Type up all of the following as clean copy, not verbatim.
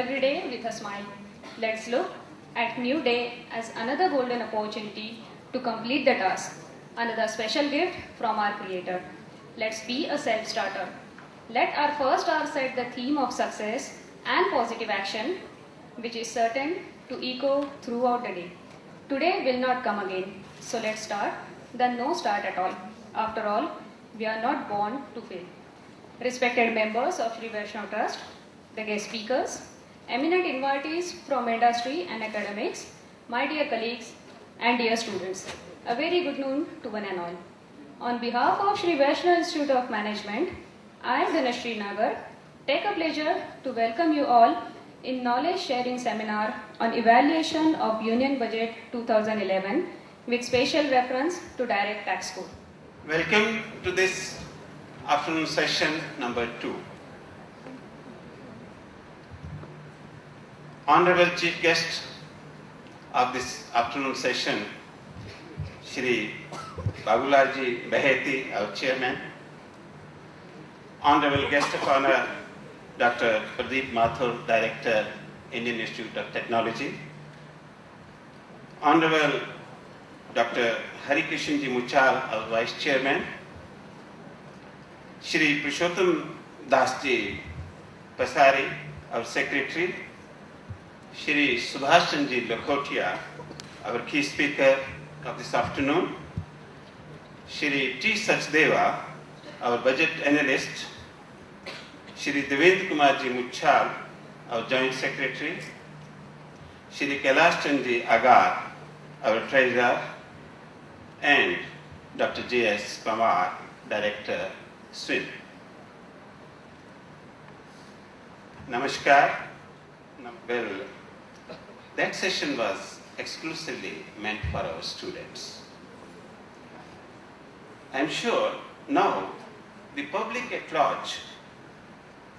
every day with a smile. Let's look at new day as another golden opportunity to complete the task. Another special gift from our Creator. Let's be a self-starter. Let our first hour set the theme of success and positive action, which is certain to echo throughout the day. Today will not come again, so let's start, then no start at all. After all, we are not born to fail. Respected members of Sri Vaishnav Trust, the guest speakers, eminent invitees from industry and academics, my dear colleagues and dear students, a very good noon to one and all. On behalf of Sri Vaishnav Institute of Management, I, Dhanashree Nagar, take a pleasure to welcome you all in knowledge sharing seminar on evaluation of Union Budget 2011 with special reference to direct tax code. Welcome to this afternoon session number 2. Honorable Chief Guest of this afternoon session, Shri Babulalji Baheti, our Chairman. Honorable Guest of Honor, Dr. Pradeep Mathur, Director, Indian Institute of Technology. Honorable Dr. Harikrishanji Muchal, our Vice Chairman. Shri Purushottam Dasji Pasari, our Secretary. Shri Subhash Chandji Lakhotia, our key speaker of this afternoon. Shri T. Sachdeva, our budget analyst. Shri Devendra Kumarji Muchal, our joint secretary. Shri Kailash Chandji Agar, our treasurer. And Dr. J.S. Pamar, Director, SWIN. Namaskar. Well, that session was exclusively meant for our students. I am sure now the public at large,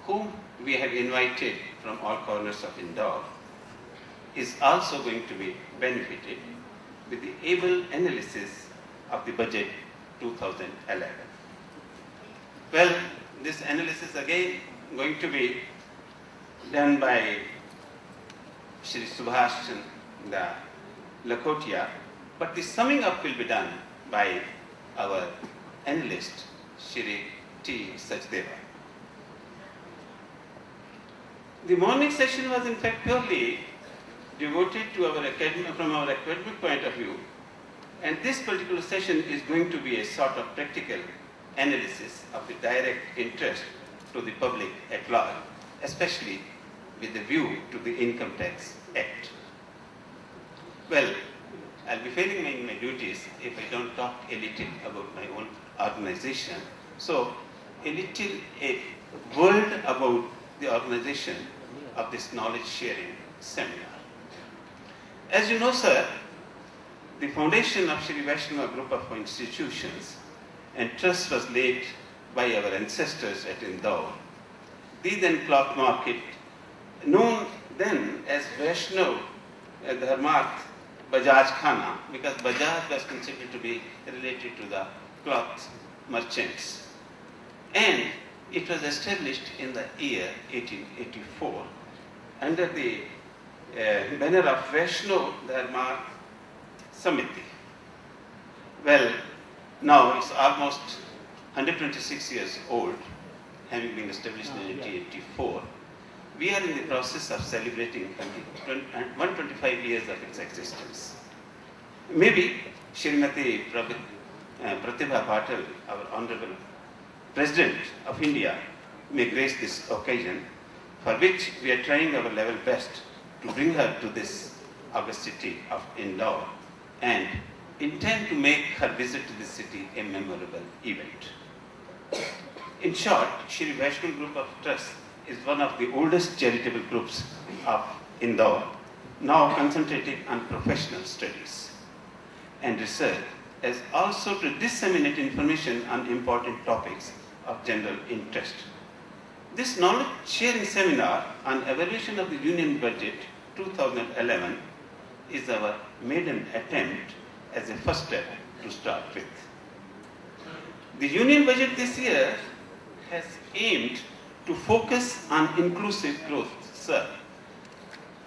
whom we have invited from all corners of Indore, is also going to be benefited with the able analysis of the budget 2011. Well, this analysis again going to be done by Shri Subhash Chandra Lakhotia, but the summing up will be done by our analyst, Shri T. Sachdeva. The morning session was in fact purely devoted to our academic, from our academic point of view, and this particular session is going to be a sort of practical analysis of the direct interest to the public at large, especially with the view to the Income Tax Act. Well, I'll be failing in my duties if I don't talk a little about my own organization. So, a word about the organization of this knowledge sharing seminar. As you know, sir, the foundation of Sri Vaishnava group of institutions and trust was laid by our ancestors at Indore. The then cloth market, known then as Vaishnav Dharmarth Bajaj Khana, because Bajaj was considered to be related to the cloth merchants. And it was established in the year 1884 under the banner of Vaishnav Dharmarth Samiti. Well, now it's almost 126 years old, having been established in 1884. We are in the process of celebrating 125 years of its existence. Maybe Srimati Pratibha Patil, our Honorable President of India, may grace this occasion, for which we are trying our level best to bring her to this august city of Indore and intend to make her visit to this city a memorable event. In short, Sri Vaishnav Group of Trust is one of the oldest charitable groups of Indore, now concentrating on professional studies and research, as also to disseminate information on important topics of general interest. This knowledge sharing seminar on evaluation of the Union Budget 2011 is our maiden attempt as a first step to start with. The Union Budget this year has aimed to focus on inclusive growth, sir,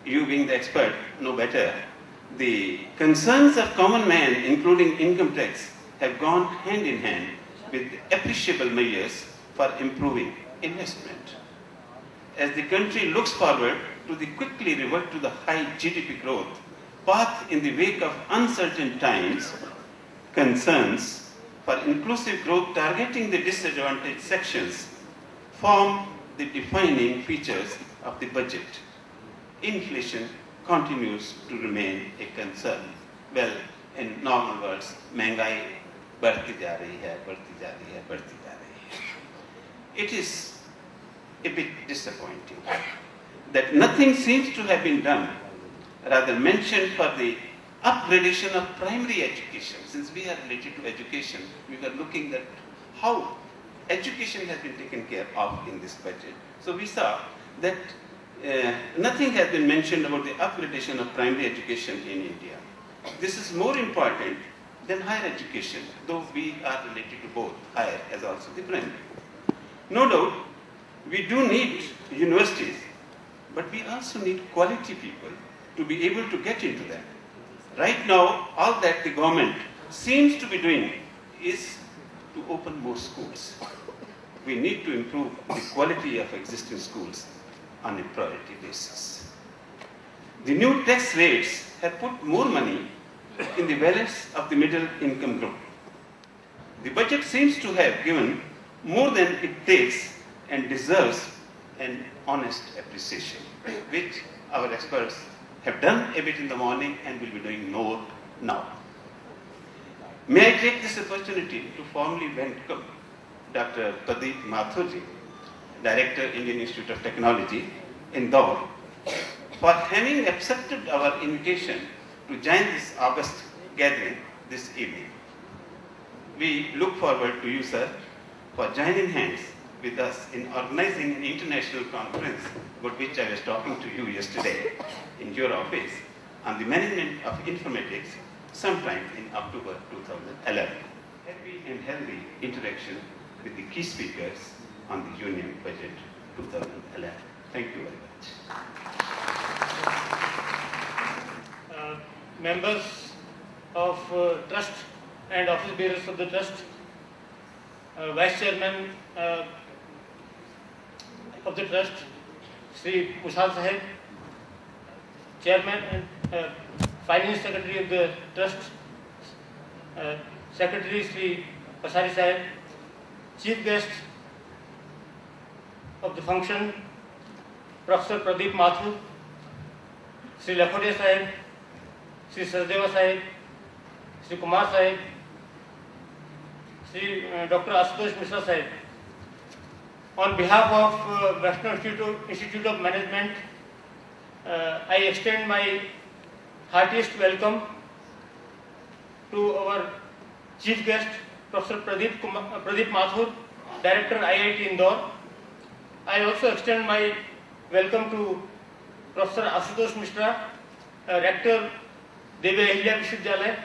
you being the expert know better, the concerns of common man, including income tax, have gone hand in hand with appreciable measures for improving investment. As the country looks forward to the quickly revert to the high GDP growth path in the wake of uncertain times, concerns for inclusive growth targeting the disadvantaged sections form the defining features of the budget. Inflation continues to remain a concern. Well, in normal words, महंगाई बढ़ती जा रही है, बढ़ती जा रही है, बढ़ती जा रही है. It is a bit disappointing that nothing seems to have been done, rather mentioned for the upgradation of primary education. Since we are related to education, we were looking at how education has been taken care of in this budget. So we saw that nothing has been mentioned about the upgradation of primary education in India. This is more important than higher education, though we are related to both higher as also the primary. No doubt, we do need universities, but we also need quality people to be able to get into them. Right now, all that the government seems to be doing is to open more schools. We need to improve the quality of existing schools on a priority basis. The new tax rates have put more money in the wallets of the middle income group. The budget seems to have given more than it takes and deserves an honest appreciation, which our experts have done a bit in the morning and will be doing more now. May I take this opportunity to formally welcome Dr. Pradeep Mathurji, Director, Indian Institute of Technology, Indore, for having accepted our invitation to join this August gathering this evening. We look forward to you, sir, for joining hands with us in organizing an international conference about which I was talking to you yesterday in your office on the management of informatics sometime in October 2011. Happy and healthy interaction with the key speakers on the Union Budget 2011. Thank you very much. Members of Trust and office bearers of the Trust, Vice Chairman of the Trust, Sri Mushal Sahib, Chairman and Finance Secretary of the Trust, Secretary Sri Pasari Sahib, Chief Guest of the function, Professor Pradeep Mathur, Sri Lakhotia Sahib, Sri Sachdeva Sahib, Sri Kumar Sahib, Sri Dr. Ashutosh Mishra Sahib. On behalf of Vaishnav Institute of Management, I extend my heartiest welcome to our Chief Guest, Professor Pradeep Mathur, Director IIT Indore. I also extend my welcome to Professor Ashutosh Mishra, Rector Devi Ahilya Vishwavidyalaya.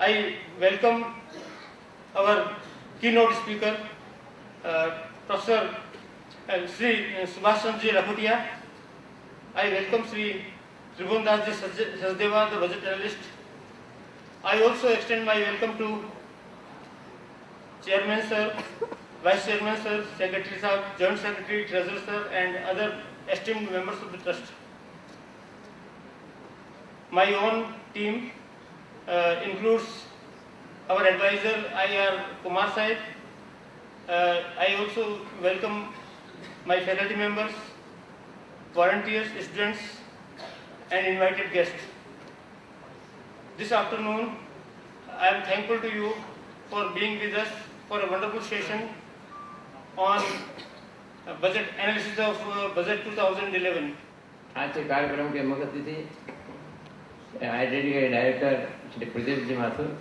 I welcome our keynote speaker, Professor Sri Subhash Chandra Lakhotia. I welcome Sri Tribhuvan Das Sachdeva, the budget analyst. I also extend my welcome to Chairman Sir, Vice Chairman Sir, Secretary Sir, Joint Secretary, Treasurer Sir, and other esteemed members of the Trust. My own team includes our advisor IR Kumar Sahib. I also welcome my faculty members, volunteers, students, and invited guests. This afternoon, I am thankful to you for being with us for a wonderful session on budget analysis of budget 2011. आज के कार्यक्रम के मुख्य अतिथि IIT के director Shri Pradeep ji Mathur,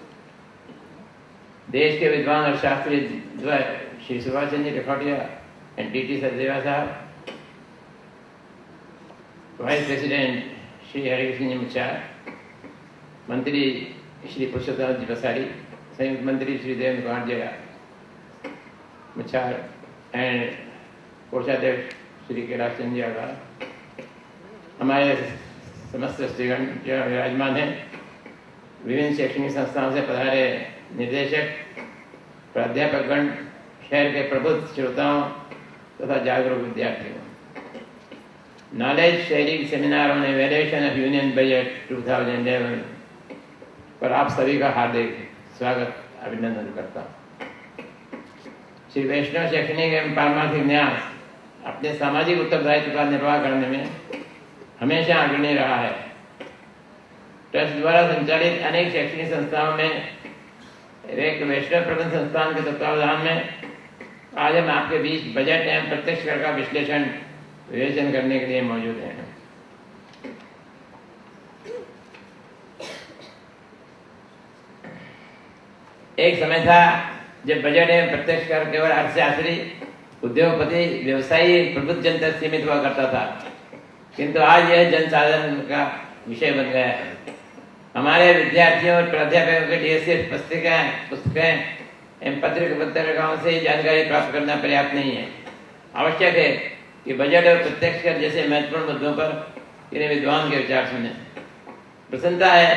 देश के विद्वान और शास्त्रीय द्वय श्री सुभाष चंद्र लखोटिया एंड टीटी सचदेवा साहब, वाइस प्रेसिडेंट श्री हरिकृष्ण जी मुचार, मंत्री श्री पुरुषोत्तम जी बसारी, संयुक्त मंत्री श्री देवेंद्र कुमार जी मुचार, एंड कोषाध्यक्ष श्री कैलाश चंद्र जी आगा, हमारे समस्त श्रीगण जो विराजमान हैं, विभिन्न शैक्षणिक संस्थाओं से पधारे निर्देशक, प्राध्यापकगण, शहर के प्रबुद्ध श्रोताओं तथा जागरूक विद्यार्थियों, knowledge sharing seminar on evaluation of union budget 2011 पर आप सभी का हार्दिक स्वागत अभिनंदन करता हूँ। श्री वैष्णव शैक्षणिक एवं पारमार्थिक न्यास अपने सामाजिक उत्तरदायित्व का निर्वाह करने में हमेशा अग्रणी रहा है। ट्रस्ट द्वारा संचालित अनेक शैक्षणिक संस्थाओं में एक वैष्णव प्रबंध संस्थान के तत्वावधान में आज हम आपके बीच बजट एवं प्रत्यक्ष कर का विवेचन करने के लिए मौजूद हैं। एक समय था जब बजट एवं प्रत्यक्ष कर केवल अर्थशास्त्री, उद्योगपति, व्यवसायी, प्रबुद्ध जन तक सीमित हुआ करता था, किंतु आज यह जन साधन का विषय बन गया है। हमारे विद्यार्थियों और प्राध्यापकों के लिए सिर्फ पुस्तकें एवं पत्रिकाओं से जानकारी प्राप्त करना पर्याप्त नहीं है। आवश्यक है कि बजट और प्रत्यक्ष कर जैसे महत्वपूर्ण मुद्दों पर इन्हें विद्वान के विचार सुने। प्रसन्नता है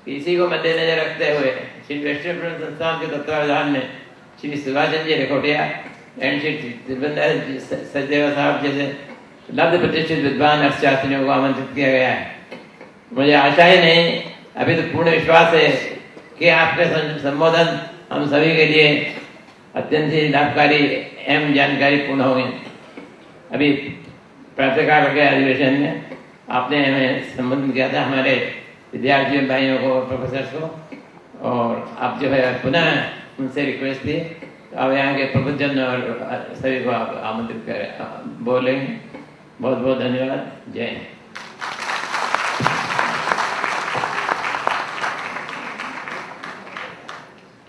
कि इसी को मद्देनजर रखते हुए श्री वैष्णव प्रबंध संस्थान के तत्वावधान में श्री सुभाष चंद्र जी लखोटिया एंड श्री सचदेवा साहब जैसे लब्ध प्रतिष्ठित विद्वान अर्थशास्त्रियों को आमंत्रित किया गया है। मुझे आशा ही नहीं, अभी तो पूर्ण विश्वास है कि आपके संबोधन हम सभी के लिए अत्यंत ही लाभकारी एवं जानकारी पूर्ण होंगे। अभी प्रातःकाल के अधिवेशन में आपने हमें संबोधन किया था, हमारे विद्यार्थियों भाइयों को, प्रोफेसर को, और आप जो है पुनः उनसे रिक्वेस्ट थी तो अब यहाँ के प्रबुद्धजन और सभी को आप आमंत्रित कर बोलेंगे। बहुत बहुत धन्यवाद। जय Hind.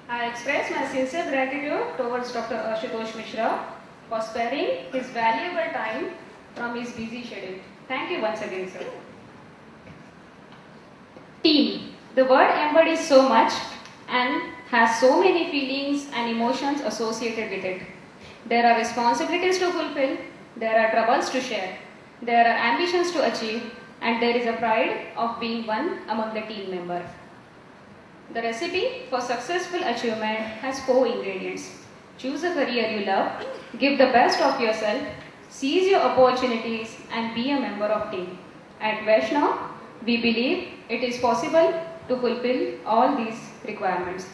I express my sincere gratitude towards Dr. Ashutosh Mishra for sparing his valuable time from his busy schedule. Thank you once again, sir. Team. The word embodies so much and has so many feelings and emotions associated with it. There are responsibilities to fulfill, there are troubles to share, there are ambitions to achieve, and there is a pride of being one among the team members. The recipe for successful achievement has 4 ingredients. Choose a career you love, give the best of yourself, seize your opportunities, and be a member of team. At Vaishnav, we believe it is possible to fulfill all these requirements.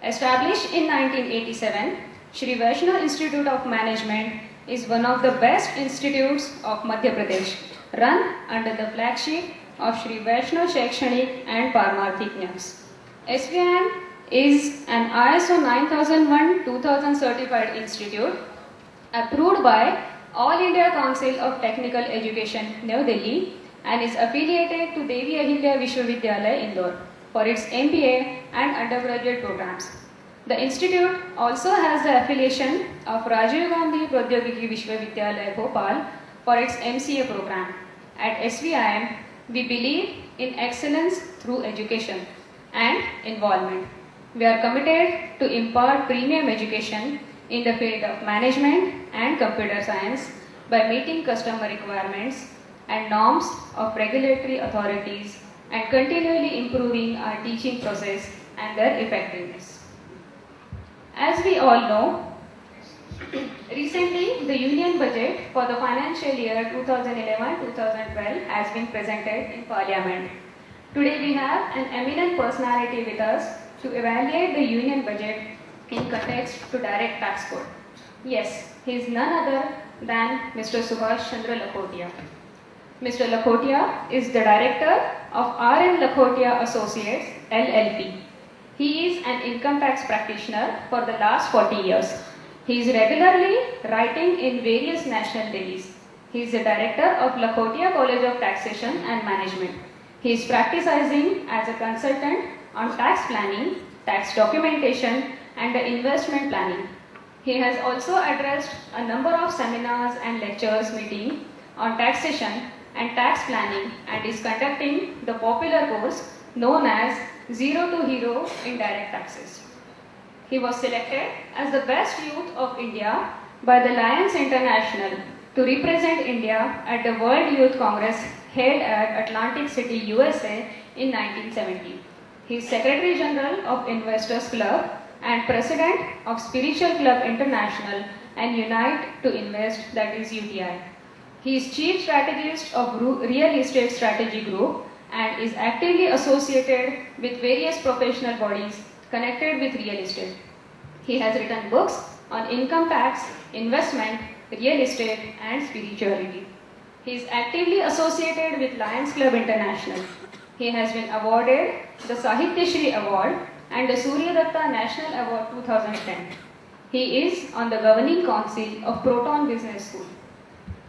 Established in 1987, Shri Vaishnav Institute of Management is one of the best institutes of Madhya Pradesh, run under the flagship of Shri Vaishnav Shakshanik and Paramarthik Nyas. SVIM is an ISO 9001-2000 certified institute approved by All India Council of Technical Education, New Delhi, and is affiliated to Devi Ahilya Vishwavidyalaya, Indore, for its MBA and undergraduate programs. The institute also has the affiliation of Rajiv Gandhi Pradyogiki Vishwavidyalaya, Bhopal, for its MCA program. At SVIM, we believe in excellence through education and involvement. We are committed to impart premium education in the field of management and computer science by meeting customer requirements and norms of regulatory authorities and continually improving our teaching process and their effectiveness. As we all know, recently the Union Budget for the financial year 2011-2012 has been presented in Parliament. Today we have an eminent personality with us to evaluate the Union Budget in context to direct tax code. Yes, he is none other than Mr. Subhash Chandra Lakhotia. Mr. Lakhotia is the director of R.M. Lakhotia Associates, LLP. He is an income tax practitioner for the last 40 years. He is regularly writing in various national dailies. He is the director of Lakhotia College of Taxation and Management. He is practicing as a consultant on tax planning, tax documentation, and investment planning. He has also addressed a number of seminars and lectures meetings on taxation and tax planning and is conducting the popular course known as Zero to Hero in Direct Taxes. He was selected as the best youth of India by the Lions International to represent India at the World Youth Congress held at Atlantic City, USA in 1970. He is Secretary General of Investors Club and President of Spiritual Club International and Unite to Invest, that is UTI. He is Chief Strategist of Real Estate Strategy Group and is actively associated with various professional bodies connected with real estate. He has written books on income tax, investment, real estate and spirituality. He is actively associated with Lions Club International. He has been awarded the Sahitya Shri Award and the Surya Datta National Award 2010. He is on the Governing Council of Proton Business School.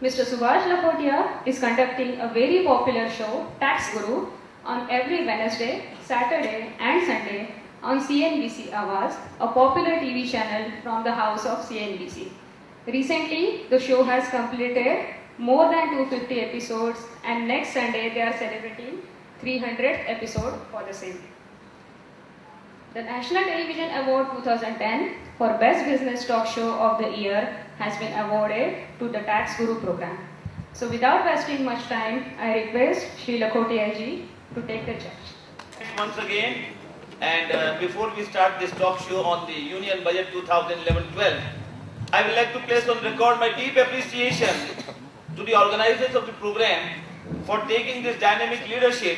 Mr. Subhash Lakhotia is conducting a very popular show, Tax Guru, on every Wednesday, Saturday and Sunday on CNBC Awaaz, a popular TV channel from the house of CNBC. Recently, the show has completed more than 250 episodes and next Sunday they are celebrating 300th episode for the same. The National Television Award 2010 for Best Business Talk Show of the Year has been awarded to the Tax Guru program. So without wasting much time, I request Shri Lakhotia ji to take the charge. Once again, and before we start this talk show on the Union Budget 2011-12, I would like to place on record my deep appreciation to the organizers of the program for taking this dynamic leadership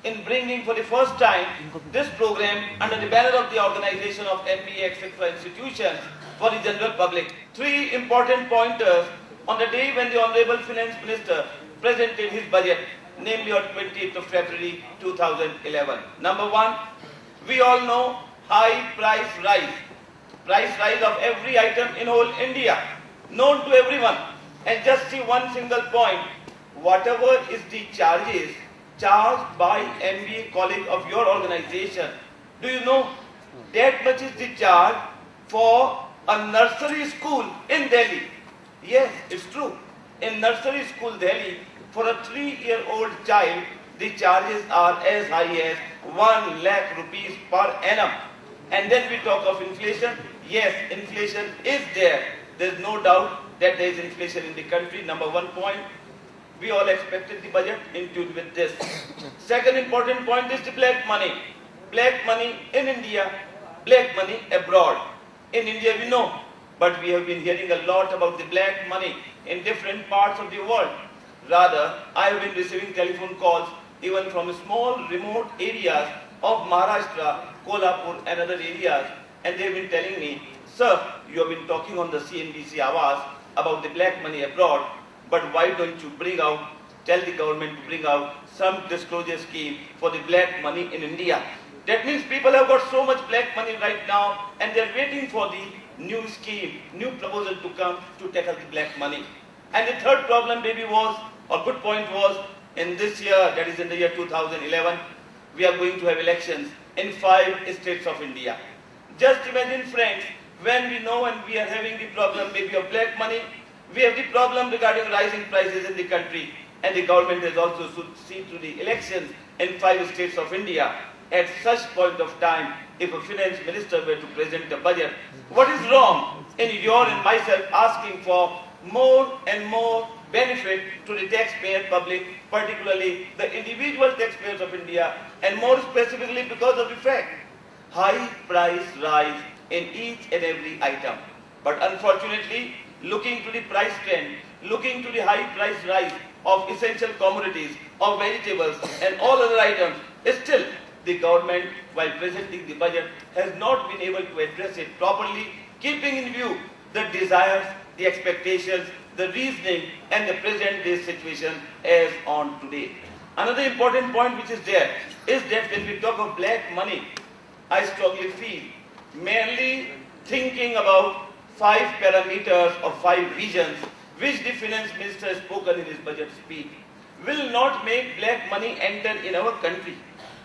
in bringing for the first time this program under the banner of the organization of MBA etc. institutions for the general public. Three important pointers on the day when the Honorable Finance Minister presented his budget, namely on 20th of February 2011. Number one, we all know high price rise of every item in whole India, known to everyone. And just see one single point, whatever is the charges charged by MBA colleague of your organization, do you know that much is the charge for a nursery school in Delhi? Yes, it's true. In nursery school Delhi, for a 3-year-old child, the charges are as high as 1 lakh rupees per annum. And then we talk of inflation. Yes, inflation is there. There is no doubt that there is inflation in the country. Number one point, we all expected the budget in tune with this. Second important point is the black money. Black money in India, black money abroad. In India we know, but we have been hearing a lot about the black money in different parts of the world. Rather, I have been receiving telephone calls even from small remote areas of Maharashtra, Kolhapur and other areas, and they have been telling me, sir, you have been talking on the CNBC Awaaz about the black money abroad, but why don't you tell the government to bring out some disclosure scheme for the black money in India. That means people have got so much black money right now and they are waiting for the new scheme, new proposal to come to tackle the black money. And the third problem maybe was, or good point was, in this year, that is in the year 2011, we are going to have elections in 5 states of India. Just imagine, friends, when we know and we are having the problem maybe of black money, we have the problem regarding rising prices in the country, and the government has also to see to the elections in 5 states of India. At such point of time, if a finance minister were to present a budget, what is wrong in your and myself asking for more and more benefit to the taxpayer public, particularly the individual taxpayers of India, and more specifically because of the fact, high price rise in each and every item. But unfortunately, looking to the price trend, looking to the high price rise of essential commodities, of vegetables and all other items, still the government, while presenting the budget, has not been able to address it properly, keeping in view the desires, the expectations, the reasoning and the present day situation as on today. Another important point which is there is that when we talk of black money, I strongly feel merely thinking about 5 parameters or 5 visions which the finance minister has spoken in his budget speech will not make black money enter in our country.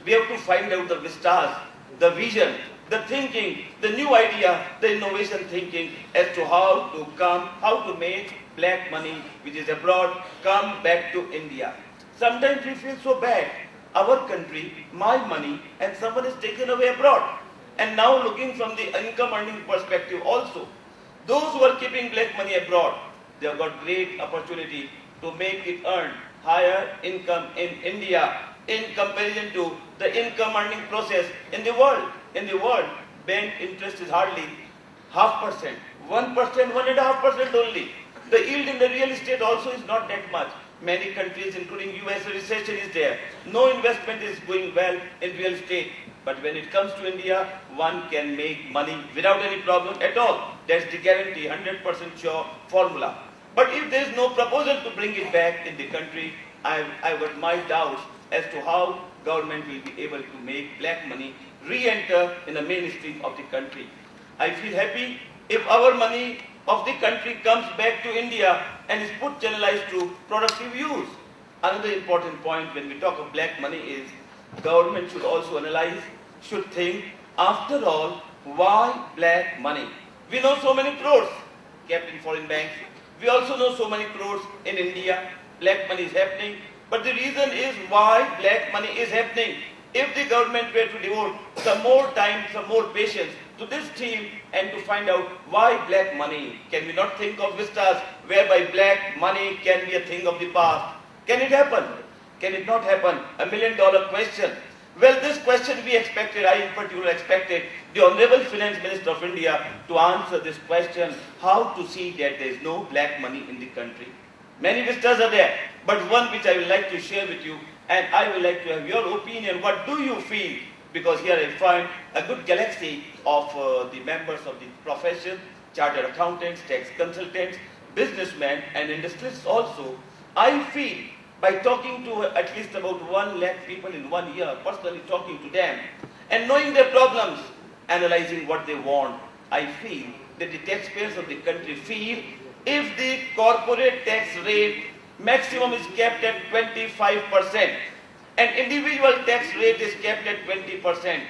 We have to find out the vistas, the vision, the thinking, the new idea, the innovation thinking as to how to make black money which is abroad come back to India. Sometimes we feel so bad. Our country, my money, and someone is taken away abroad. And now looking from the income earning perspective also, those who are keeping black money abroad, they have got great opportunity to make it earn higher income in India in comparison to the income earning process in the world. In the world, bank interest is hardly 0.5%, 1%, 1.5% only. The yield in the real estate also is not that much. Many countries, including US, recession is there. No investment is going well in real estate. But when it comes to India, one can make money without any problem at all. That's the guarantee, 100% sure formula. But if there is no proposal to bring it back in the country, I got my doubts as to how government will be able to make black money re-enter in the mainstream of the country. I feel happy if our money of the country comes back to India and is put channelized to productive use. Another important point when we talk of black money is government should also analyze, should think, after all, why black money? We know so many crores kept in foreign banks. We also know so many crores in India. Black money is happening. But the reason is why black money is happening. If the government were to devote some more time, some more patience to this theme and to find out why black money, can we not think of vistas whereby black money can be a thing of the past? Can it happen? Can it not happen? $1 million question. Well, this question we expected, I in particular expected the Honorable Finance Minister of India to answer this question, how to see that there is no black money in the country. Many vistas are there, but one which I would like to share with you, and I would like to have your opinion. What do you feel? Because here I find a good galaxy of the members of the profession, chartered accountants, tax consultants, businessmen and industrialists also. I feel by talking to at least about 1 lakh people in 1 year, personally talking to them and knowing their problems, analyzing what they want, I feel that the taxpayers of the country feel if the corporate tax rate maximum is kept at 25% and individual tax rate is kept at 20%,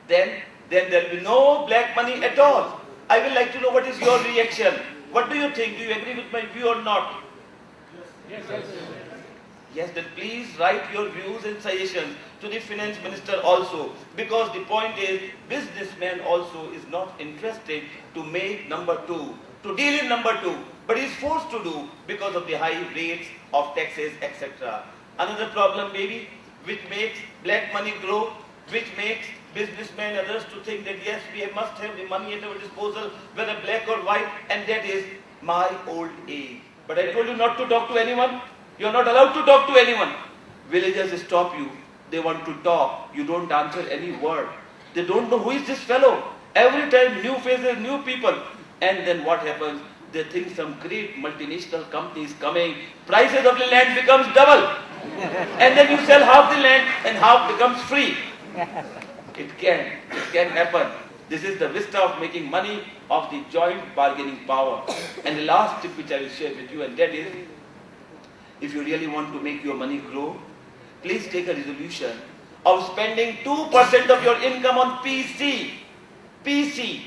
then there will be no black money at all. I would like to know what is your reaction. What do you think? Do you agree with my view or not? Yes. Yes, then please write your views and suggestions to the finance minister also, because the point is businessman also is not interested to make number 2, to deal in number 2, but is forced to do because of the high rates of taxes, etc. Another problem maybe which makes black money grow, which makes businessmen and others to think that yes, we must have the money at our disposal, whether black or white, and that is my old age. But I told you not to talk to anyone. You are not allowed to talk to anyone. Villagers stop you. They want to talk. You don't answer any word. They don't know who is this fellow. Every time new faces, new people. And then what happens? They think some great multinational company is coming. Prices of the land becomes double. And then you sell half the land and half becomes free. It can happen. This is the vista of making money of the joint bargaining power. And the last tip which I will share with you, and that is, if you really want to make your money grow, please take a resolution of spending 2% of your income on PC. PC.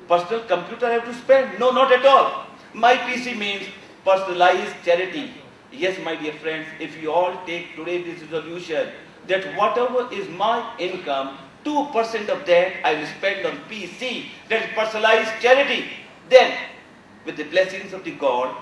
Personal computer I have to spend? No, not at all. My PC means personalized charity. Yes, my dear friends, if you all take today this resolution, that whatever is my income, 2% of that I will spend on PC, that is personalized charity. Then, with the blessings of the God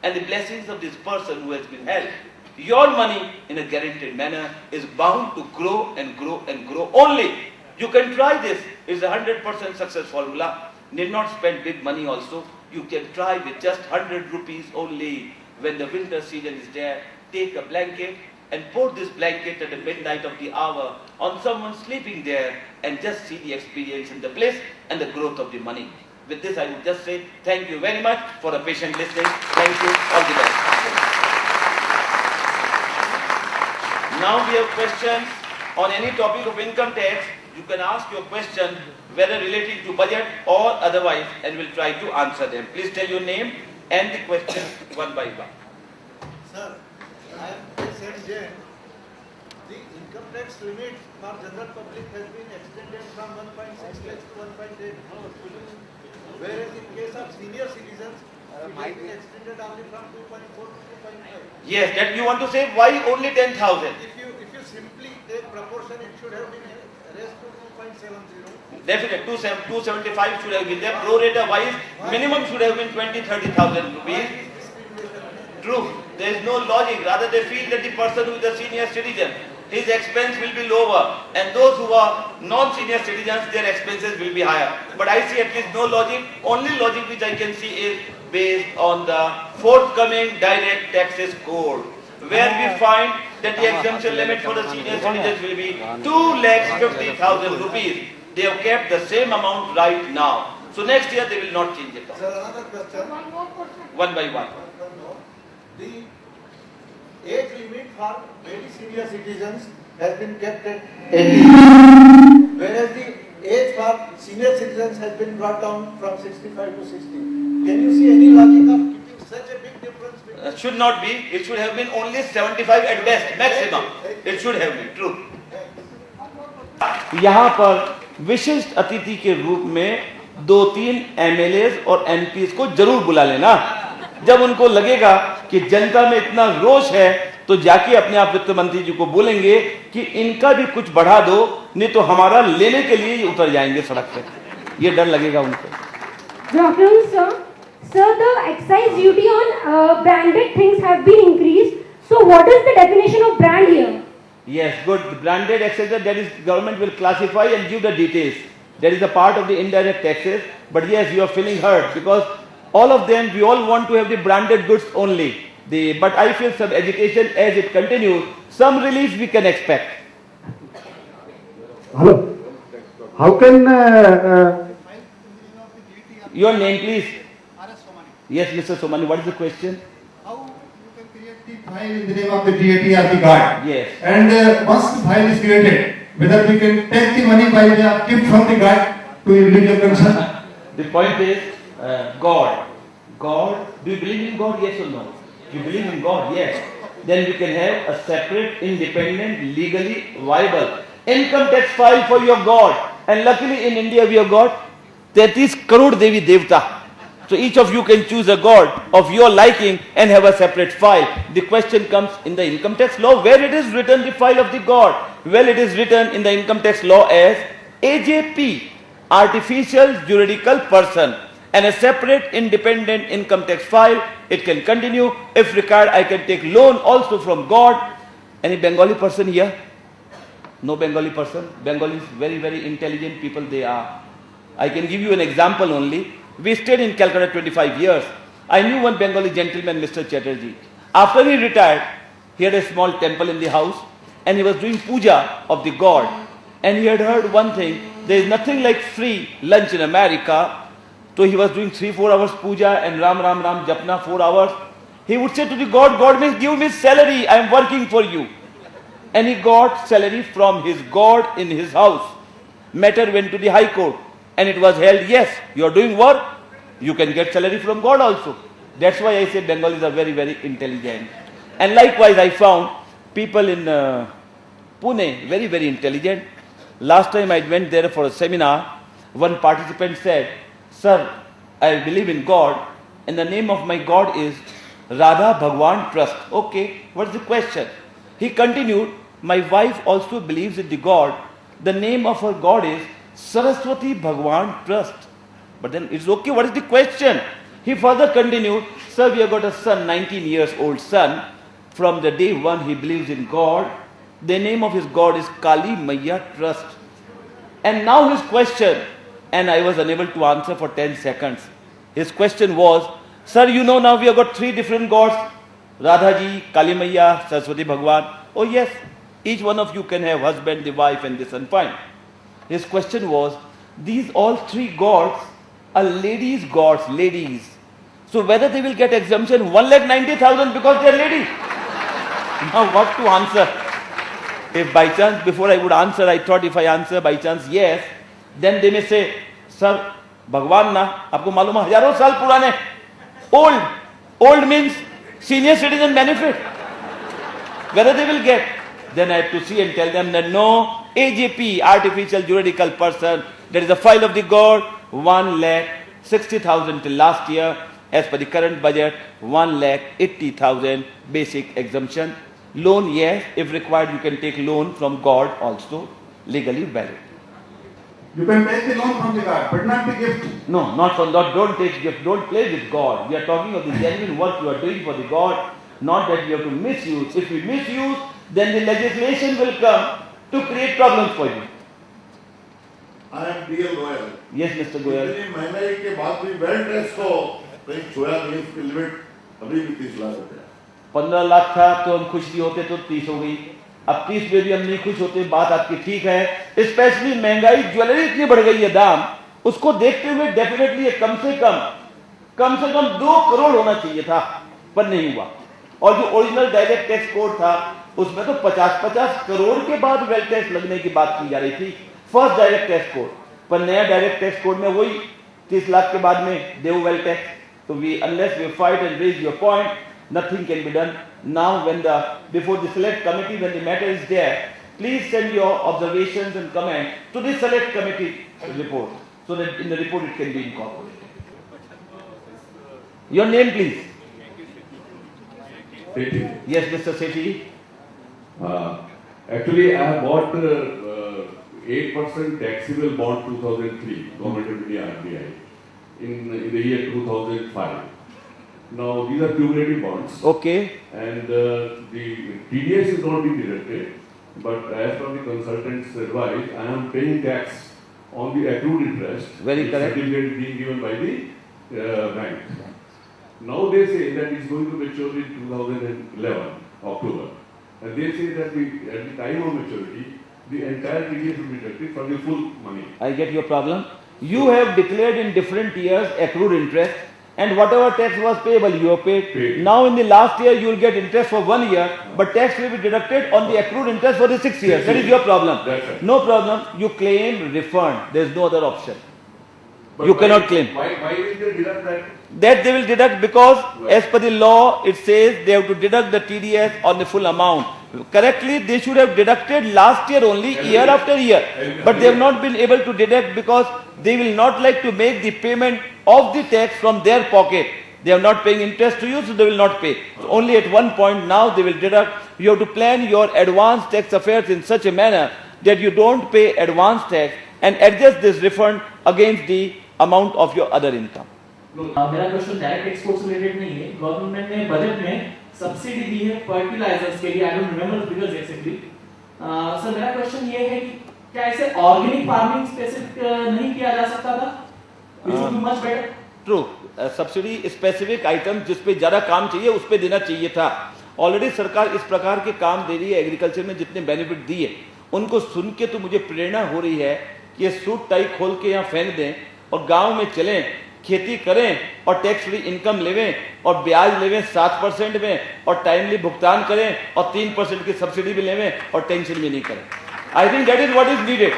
and the blessings of this person who has been helped, your money in a guaranteed manner is bound to grow and grow and grow only. You can try this. It's a 100% success formula. Need not spend big money also. You can try with just 100 rupees only. When the winter season is there, take a blanket and pour this blanket at the midnight of the hour on someone sleeping there and just see the experience and the bliss and the growth of the money. With this, I would just say thank you very much for a patient listening. Thank you. All the best. Now we have questions on any topic of income tax. You can ask your question whether related to budget or otherwise, and we'll try to answer them. Please tell your name and the question one by one. Sir, I am Sen Jain. The income tax limit for general public has been extended from 1.6 lakhs to 1.8 crores, whereas in case of senior citizens, it has been extended only from 2.4 to 2.5. Yes, that you want to say why only 10,000? If you simply take proportion, it should have been raised to 2.70. Definitely, 275 should have been there. Pro rata wise, minimum should have been 20,000-30,000 rupees. True. There is no logic. Rather, they feel that the person who is a senior citizen, his expense will be lower, and those who are non-senior citizens, their expenses will be higher. But I see at least no logic. Only logic which I can see is based on the forthcoming direct taxes code, where we find that the exemption limit for the senior citizens will be 2,50,000 rupees. They have kept the same amount right now. So next year they will not change it. Sir, another question. One by one. The age limit for very senior citizens has been kept at 80, whereas the age for senior citizens has been brought down from 65 to 60. Can you see any logic of keeping such a big difference between? Should not be. It should have been only 75 at best, maximum. It should have been true. यहाँ पर विशिष्ट अतिथि के रूप में 2-3 MLAs और MPs को जरूर बुला लेना। जब उनको लगेगा कि जनता में इतना रोष है, तो जाके अपने आप वित्त मंत्री जी को बोलेंगे कि इनका भी कुछ बढ़ा दो, नहीं तो हमारा लेने के लिए ही उतर जाएंगे सड़क पे। ये डर लगेगा उनको। Good afternoon, sir. Sir, the excise duty on branded things have been increased. So, what is the definition of brand here? Yes, good. The branded excise, that is, government will classify and give the details. That is a part of the indirect taxes. But yes, you are feeling hurt because all of them, we all want to have the branded goods only. But I feel some education as it continues, some relief we can expect. Hello. How can your name, please? Yes, Mr. Somani. What is the question? how you can create the file in the name of the deity or the god? Yes. And once the file is created, whether we can take the money by the gift from the god to individual concern? The point is, God. God, do you believe in God? Yes or no? You believe in God? Yes. Then we can have a separate, independent, legally viable income tax file for your God. And luckily in India we have got 33 crore Devi Devta. So each of you can choose a God of your liking and have a separate file. The question comes in the income tax law, where it is written the file of the God. Well, it is written in the income tax law as AJP, artificial juridical person, and a separate independent income tax file. It can continue. If required, I can take loan also from God. Any Bengali person here? No Bengali person? Bengalis, very, very intelligent people they are. I can give you an example only. We stayed in Calcutta 25 years. I knew one Bengali gentleman, Mr. Chatterjee. After he retired, he had a small temple in the house and he was doing puja of the god. And he had heard one thing, there is nothing like free lunch in America. So he was doing 3-4 hours puja and Ram Ram Ram Japna 4 hours. He would say to the God, God means give me salary, I am working for you. And he got salary from his God in his house. Matter went to the High Court. And it was held, yes, you are doing work, you can get salary from God also. That's why I say Bengalis are very, very intelligent. And likewise I found people in Pune, very, very intelligent. Last time I went there for a seminar, one participant said, Sir, I believe in God and the name of my God is Radha Bhagwan Trust. Okay, what's the question? He continued, my wife also believes in the God. The name of her God is Saraswati Bhagwan Trust. But then it's okay, what is the question? He further continued, Sir, we have got a son, 19 years old son. From the day one he believes in God. The name of his God is Kali Maya Trust. And now his question, and I was unable to answer for 10 seconds. His question was, Sir, you know now we have got 3 different gods. Radhaji, Kali Maya, Saraswati Bhagwan. Oh yes, each one of you can have husband, the wife and this and fine. His question was, these all 3 gods are ladies' gods, ladies. So whether they will get exemption 1,90,000 because they are ladies. Now what to answer? If by chance, before I would answer, I thought if I answer by chance yes, then they may say, Sir, Bhagwan na, aapko malum hai, hazaron saal purane. Old. Old means senior citizen benefit. Whether they will get. Then I have to see and tell them that no, AJP, artificial juridical person, there is a file of the God, 1,60,000 till last year. As per the current budget, 1,80,000 basic exemption. Loan, yes, if required you can take loan from God also, legally valid. You can take the loan from the god, but not the gift. No, not from God, don't take gift, don't play with God. We are talking of the genuine work you are doing for the God. not that we have to misuse. If we misuse, then the legislation will come to create problems for you. I am D.L. Goyal. Yes, Mr. Goyal. इतनी महंगाई के बाद भी well test को कहीं छुआ नहीं, उसकी लिमिट अभी भी 30 लाख रुपया। 15 लाख था तो हम खुश नहीं होते तो 30 हो गई। अब 30 में भी हम नहीं खुश होते, बात आपकी ठीक है। स्पेशली महंगाई, ज्वेलरी इतनी बढ़ गई है दाम, उसको देखते हुए डेफिनेटली कम से कम 2 करोड़ होना चाहिए था, पर नहीं हुआ। और जो ओरिजिनल डायरेक्ट टैक्स कोड था उसमें तो 50-50 करोड़ के बाद वेल टैक्स लगने की बात की जा रही थी, फर्स्ट डायरेक्ट टैक्स कोड। पर नया डायरेक्ट टैक्स कोड में वही 30 लाख के बाद में देव वेल टैक्स। तो we unless we fight and raise your point, nothing can be done. Now when before the select committee, when the matter is there, please send your observations and comments to the select committee report, so that in the report it can be incorporated. Your name please. Sethi. Yes, Mr. Sethi. Actually, I have bought 8% taxable bond 2003, Government of India RBI, in the year 2005. Now, these are cumulative bonds. Okay. And the TDS is not being deducted, but as per the consultant's advice, I am paying tax on the accrued interest. Very correct. Certificate being given by the bank. Now they say that it's going to mature in 2011, October. And they say that at the time of maturity, the entire TDS will be deducted from the full money. I get your problem. You have declared in different years accrued interest, and whatever tax was payable, you have paid. Now in the last year, you will get interest for 1 year, but tax will be deducted on the accrued interest for the 6 years. That is your problem. That's right. No problem. You claim refund. There is no other option. But You cannot claim. Why will they deduct that? That they will deduct because as per the law, it says they have to deduct the TDS on the full amount. Correctly, they should have deducted last year only, year after year. But they have not been able to deduct because they will not like to make the payment of the tax from their pocket. They are not paying interest to you, so they will not pay. So only at one point now they will deduct. You have to plan your advance tax affairs in such a manner that you don't pay advance tax and adjust this refund against the amount of your other income. मेरा question direct export से related नहीं है। Government ने budget में subsidy दी है fertilisers के लिए, I don't remember the figures exactly. Sir मेरा क्वेश्चन ये है कि क्या इसे ऑर्गेनिक फार्मिंग स्पेसिफिक नहीं किया जा सकता था? Which would be much better. True, subsidy specific item जिस पे ज्यादा काम चाहिए उस पे देना चाहिए था। ऑलरेडी सरकार इस प्रकार के काम दे रही है, एग्रीकल्चर में जितने बेनिफिट दिए उनको सुन के तो मुझे प्रेरणा हो रही है कि ये सूट टाई खोल के यहाँ फेंक दें और गांव में चलें, खेती करें और टैक्स फ्री इनकम लेवें और ब्याज लेवें 7% में और टाइमली भुगतान करें और 3% की सब्सिडी भी लेवें और टेंशन भी नहीं करें। I think that is what is needed.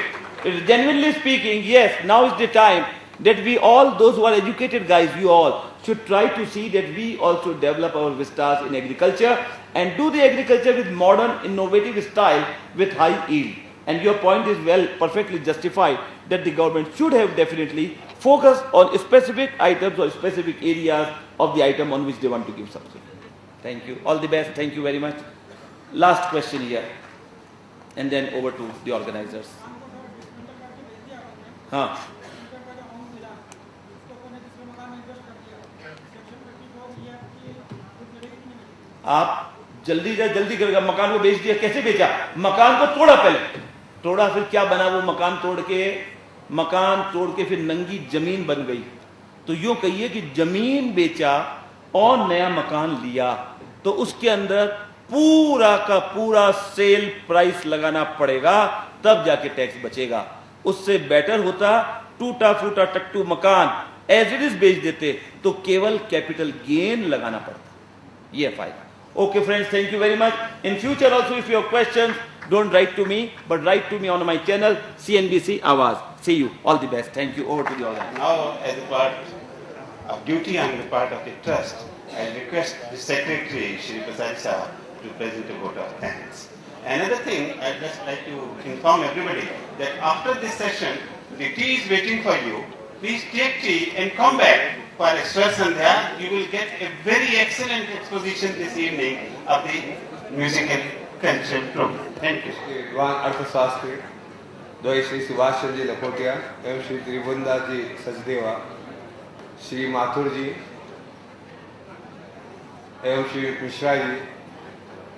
Genuinely speaking, yes, now is the time that we all, those who are educated guys, you all should try to see that we also develop our vistas in agriculture and do the agriculture with modern, innovative style with high yield. And your point is well, perfectly justified that the government should have definitely focused on specific items or specific areas of the item on which they want to give subsidy. Thank you. All the best. Thank you very much. Last question here. And then over to the organizers. आप जल्दी करेगा, मकान को बेच दिया, कैसे बेचा? मकान को तोड़ा पहले, तोड़ा फिर क्या बना वो मकान तोड़ के फिर नंगी जमीन बन गई। तो यूं कहिए कि जमीन बेचा और नया मकान लिया तो उसके अंदर पूरा का पूरा सेल प्राइस लगाना पड़ेगा, तब जाके टैक्स बचेगा। उससे बेटर होता टूटा फूटा टट्टू मकान एज इट इज बेच देते तो केवल कैपिटल गेन लगाना पड़ता। ये फायदा। Okay friends, thank you very much. In future also if you have questions, don't write to me, but write to me on my channel CNBC Awaz. See you. All the best. Thank you. Over to the organizer. Now, as a part of duty on the part of the trust, I request the Secretary, Shri Prasad Shah, to present a vote of thanks. Another thing, I'd just like to inform everybody that after this session, the tea is waiting for you. Please take tea and come back for Swa Sandhya. You will get a very excellent exposition this evening of the musical cultural program. Thank you. विद्वान अर्थशास्त्री द्वय श्री सुभाष चंद्र जी लखोटिया एवं श्री त्रिभुवनदास जी सचदेवा, श्री माथुर जी, एवं श्री मिश्रा जी,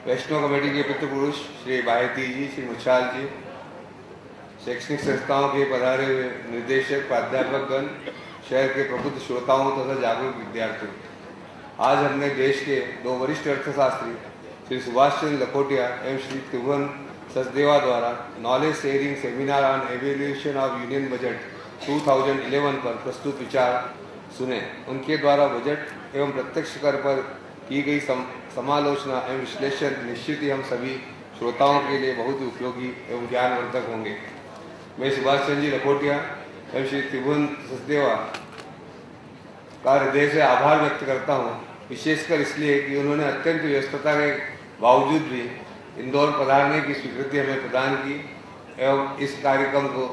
वैष्णव committee के पितृ पुरुष श्री भारती जी, श्री मुछाल जी, शैक्षणिक संस्थाओं के पधारे हुए निर्देशक, प्राध्यापकगण, शहर के प्रबुद्ध श्रोताओं तथा जागरूक विद्यार्थियों, आज हमने देश के 2 वरिष्ठ अर्थशास्त्री श्री सुभाष चंद्र लखोटिया एवं श्री त्रिभुवन सचदेवा द्वारा knowledge sharing seminar on evaluation of union budget 2011 पर प्रस्तुत विचार सुने। उनके द्वारा बजट एवं प्रत्यक्ष कर पर की गई समालोचना एवं विश्लेषण निश्चित ही हम सभी श्रोताओं के लिए बहुत उपयोगी एवं ज्ञानवर्धक होंगे। मैं सुभाष चंद्र जी लखोटिया एवं श्री त्रिभुवन सचदेवा का हृदय से आभार व्यक्त करता हूँ, विशेषकर इसलिए कि उन्होंने अत्यंत व्यस्तता के बावजूद भी इंदौर पधारने की स्वीकृति हमें प्रदान की एवं इस कार्यक्रम को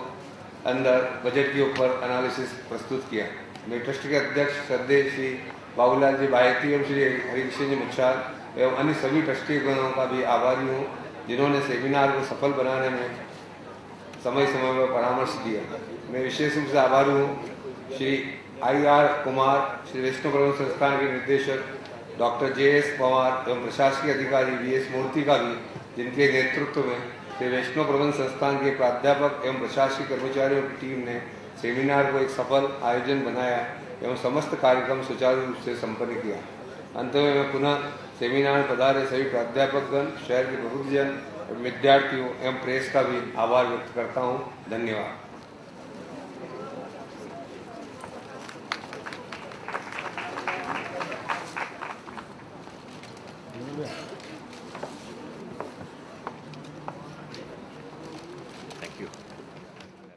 अंदर बजट के ऊपर एनालिसिस प्रस्तुत किया। मैं ट्रस्ट के अध्यक्ष श्रद्धेय श्री बाबूलाल जी भारती एवं श्री हरिकृष्ण जी मुच्छाल एवं अन्य सभी ट्रस्टी गणों का भी आभारी हूँ, जिन्होंने सेमिनार को सफल बनाने में समय समय पर परामर्श दिया। मैं विशेष रूप से आभारी हूँ श्री IR कुमार, श्री वैष्णव प्रबंध संस्थान के निर्देशक डॉक्टर JS पवार एवं प्रशासकीय अधिकारी VS मूर्ति का भी, जिनके नेतृत्व में श्री वैष्णव प्रबंध संस्थान के प्राध्यापक एवं प्रशासकीय कर्मचारियों की टीम ने सेमिनार को एक सफल आयोजन बनाया एवं समस्त कार्यक्रम सुचारू रूप से संपन्न किया। अंत में मैं पुनः सेमिनार में पधारे सभी प्राध्यापकगण, शहर के प्रबुद्धजन, विद्यार्थियों एवं प्रेस का भी आभार व्यक्त करता हूँ। धन्यवाद।